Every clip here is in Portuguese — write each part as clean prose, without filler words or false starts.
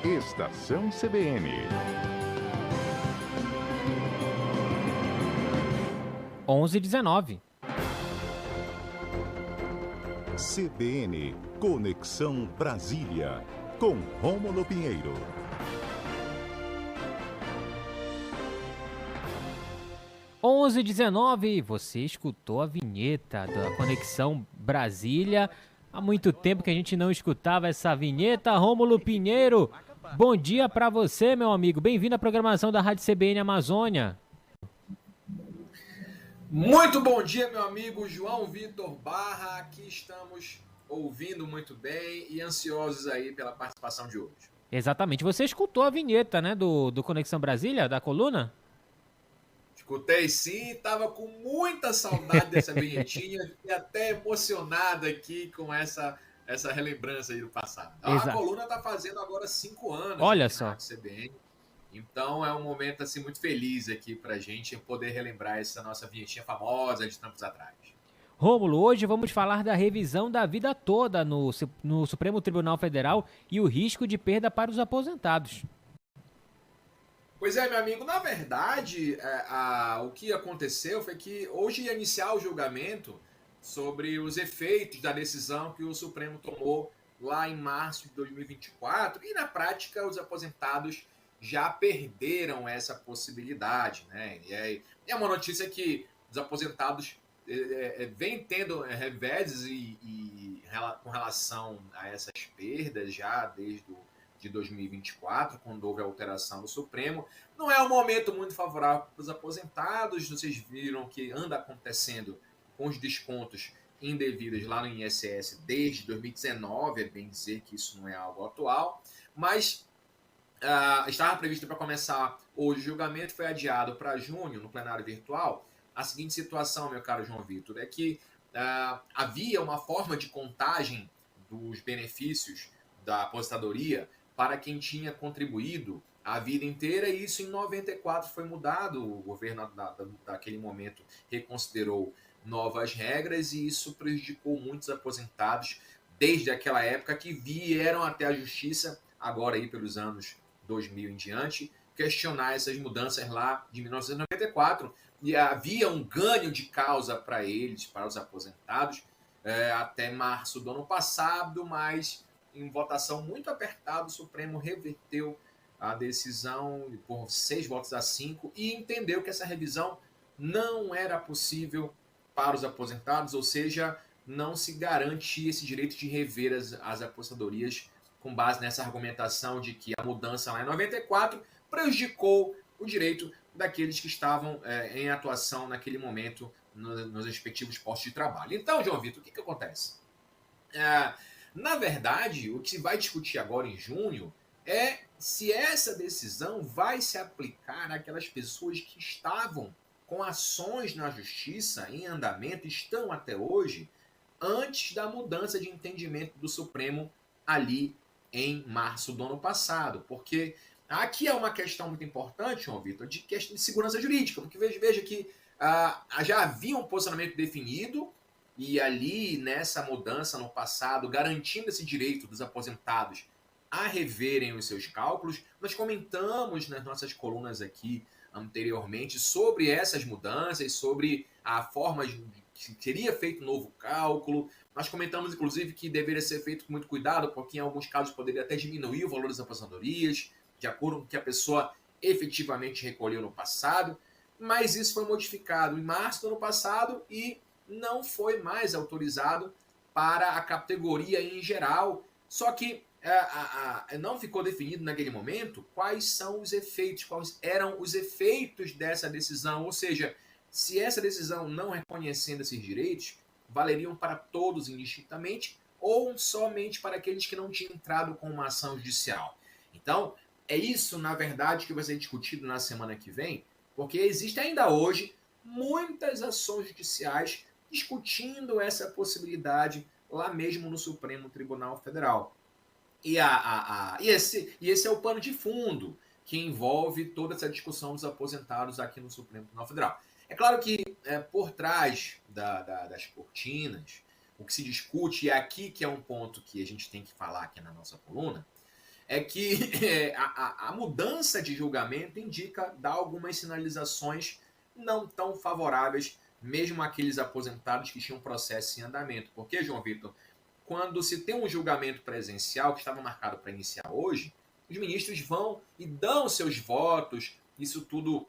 Estação CBN. 11h19. CBN Conexão Brasília, com Rômulo Pinheiro. Onze 19, você escutou a vinheta da Conexão Brasília. Há muito tempo que a gente não escutava essa vinheta. Rômulo Pinheiro, bom dia pra você, meu amigo. Bem-vindo à programação da Rádio CBN Amazônia. Muito bom dia, meu amigo João Vitor Barra. Aqui estamos ouvindo muito bem e ansiosos aí pela participação de hoje. Exatamente, você escutou a vinheta, né, do Conexão Brasília, da coluna? Escutei sim, estava com muita saudade dessa vinhetinha, fiquei até emocionado aqui com essa relembrança aí do passado. A coluna está fazendo agora 5 anos. Olha só. Na CBN. Então é um momento assim, muito feliz aqui pra gente poder relembrar essa nossa vinhetinha famosa de tempos atrás. Rômulo, hoje vamos falar da revisão da vida toda no Supremo Tribunal Federal e o risco de perda para os aposentados. Pois é, meu amigo, na verdade, o que aconteceu foi que hoje ia iniciar o julgamento sobre os efeitos da decisão que o Supremo tomou lá em março de 2024 e, na prática, os aposentados já perderam essa possibilidade, né? E é uma notícia que os aposentados vêm tendo reveses com relação a essas perdas já desde de 2024, quando houve a alteração do Supremo. Não é um momento muito favorável para os aposentados. Vocês viram que anda acontecendo com os descontos indevidos lá no INSS desde 2019, é bem dizer que isso não é algo atual, mas estava previsto para começar hoje o julgamento, foi adiado para junho, no plenário virtual. A seguinte situação, meu caro João Vitor, é que havia uma forma de contagem dos benefícios da aposentadoria para quem tinha contribuído a vida inteira, e isso em 94 foi mudado. O governo daquele momento reconsiderou novas regras e isso prejudicou muitos aposentados desde aquela época, que vieram até a justiça, agora aí pelos anos 2000 em diante, questionar essas mudanças lá de 1994, e havia um ganho de causa para eles, para os aposentados, até março do ano passado, mas em votação muito apertada, o Supremo reverteu a decisão por 6 votos a 5 e entendeu que essa revisão não era possível para os aposentados, ou seja, não se garantia esse direito de rever as aposentadorias com base nessa argumentação de que a mudança lá em 94 prejudicou o direito daqueles que estavam em atuação naquele momento nos respectivos postos de trabalho. Então, João Vitor, o que acontece? Na verdade, o que se vai discutir agora em junho é se essa decisão vai se aplicar àquelas pessoas que estavam com ações na justiça em andamento, estão até hoje, antes da mudança de entendimento do Supremo ali em março do ano passado. Porque aqui é uma questão muito importante, João Vitor, de questão de segurança jurídica, porque veja que já havia um posicionamento definido, e ali, nessa mudança no passado, garantindo esse direito dos aposentados a reverem os seus cálculos, nós comentamos nas nossas colunas aqui anteriormente sobre essas mudanças, sobre a forma que seria feito um novo cálculo. Nós comentamos, inclusive, que deveria ser feito com muito cuidado, porque em alguns casos poderia até diminuir o valor das aposentadorias, de acordo com o que a pessoa efetivamente recolheu no passado, mas isso foi modificado em março do ano passado e não foi mais autorizado para a categoria em geral. Só que não ficou definido naquele momento quais são os efeitos, quais eram os efeitos dessa decisão. Ou seja, se essa decisão não reconhecendo esses direitos, valeriam para todos indistintamente ou somente para aqueles que não tinham entrado com uma ação judicial. Então, é isso, na verdade, que vai ser discutido na semana que vem, porque existe ainda hoje muitas ações judiciais discutindo essa possibilidade lá mesmo no Supremo Tribunal Federal. E esse é o pano de fundo que envolve toda essa discussão dos aposentados aqui no Supremo Tribunal Federal. É claro que por trás das cortinas, o que se discute, e aqui que é um ponto que a gente tem que falar aqui na nossa coluna, é que a mudança de julgamento dá algumas sinalizações não tão favoráveis, mesmo àqueles aposentados que tinham processo em andamento. Porque, João Vitor, quando se tem um julgamento presencial que estava marcado para iniciar hoje, os ministros vão e dão seus votos, isso tudo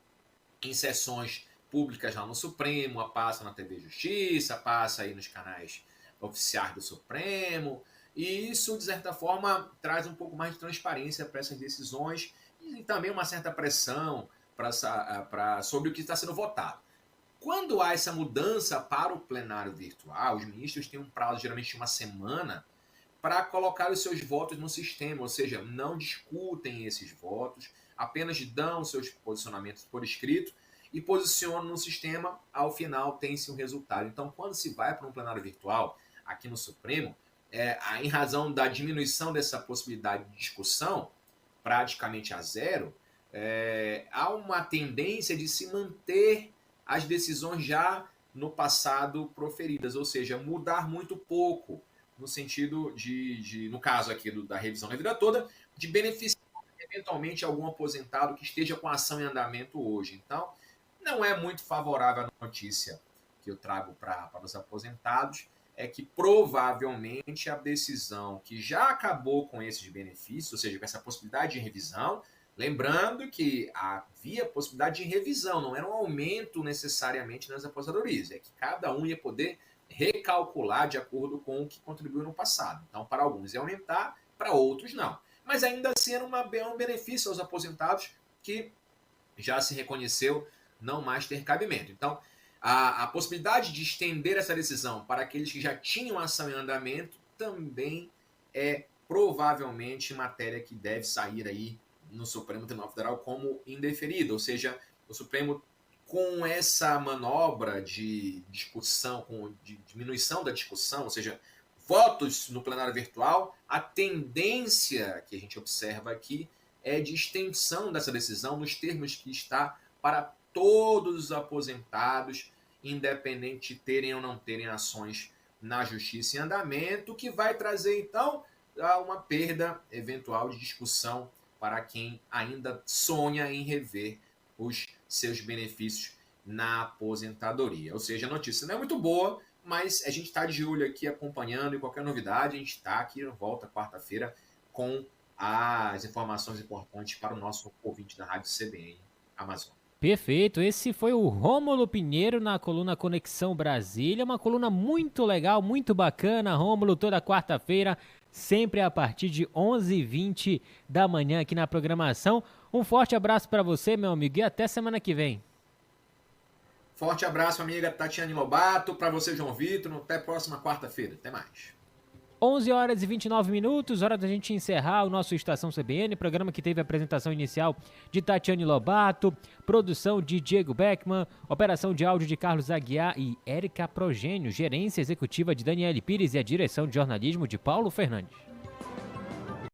em sessões públicas lá no Supremo, passa na TV Justiça, passa aí nos canais oficiais do Supremo, e isso, de certa forma, traz um pouco mais de transparência para essas decisões e também uma certa pressão sobre o que está sendo votado. Quando há essa mudança para o plenário virtual, os ministros têm um prazo, geralmente de uma semana, para colocar os seus votos no sistema, ou seja, não discutem esses votos, apenas dão seus posicionamentos por escrito e posicionam no sistema, ao final tem-se um resultado. Então, quando se vai para um plenário virtual, aqui no Supremo, em razão da diminuição dessa possibilidade de discussão, praticamente a zero, há uma tendência de se manter as decisões já no passado proferidas, ou seja, mudar muito pouco, no sentido no caso aqui da revisão da vida toda, de beneficiar eventualmente algum aposentado que esteja com a ação em andamento hoje. Então, não é muito favorável a notícia que eu trago para os aposentados, é que provavelmente a decisão que já acabou com esses benefícios, ou seja, com essa possibilidade de revisão, lembrando que havia possibilidade de revisão, não era um aumento necessariamente nas aposentadorias, é que cada um ia poder recalcular de acordo com o que contribuiu no passado. Então, para alguns ia aumentar, para outros não. Mas ainda assim era um benefício aos aposentados que já se reconheceu não mais ter cabimento. Então, a possibilidade de estender essa decisão para aqueles que já tinham ação em andamento também é provavelmente matéria que deve sair aí no Supremo Tribunal Federal como indeferida, ou seja, o Supremo, com essa manobra de discussão, de diminuição da discussão, ou seja, votos no plenário virtual, a tendência que a gente observa aqui é de extensão dessa decisão nos termos que está para todos os aposentados, independente de terem ou não terem ações na justiça em andamento, que vai trazer, então, uma perda eventual de discussão para quem ainda sonha em rever os seus benefícios na aposentadoria. Ou seja, a notícia não é muito boa, mas a gente está de olho aqui acompanhando, e qualquer novidade a gente está aqui, volta quarta-feira com as informações importantes para o nosso ouvinte da Rádio CBN Amazônia. Perfeito, esse foi o Rômulo Pinheiro na coluna Conexão Brasília, uma coluna muito legal, muito bacana, Rômulo, toda quarta-feira, sempre a partir de 11h20 da manhã aqui na programação. Um forte abraço para você, meu amigo, e até semana que vem. Forte abraço, amiga Tatiane Lobato, para você, João Vitor, até a próxima quarta-feira, até mais. 11h29, hora da gente encerrar o nosso Estação CBN, programa que teve a apresentação inicial de Tatiane Lobato, produção de Diego Beckman, operação de áudio de Carlos Aguiar e Érica Progênio, gerência executiva de Daniele Pires e a direção de jornalismo de Paulo Fernandes.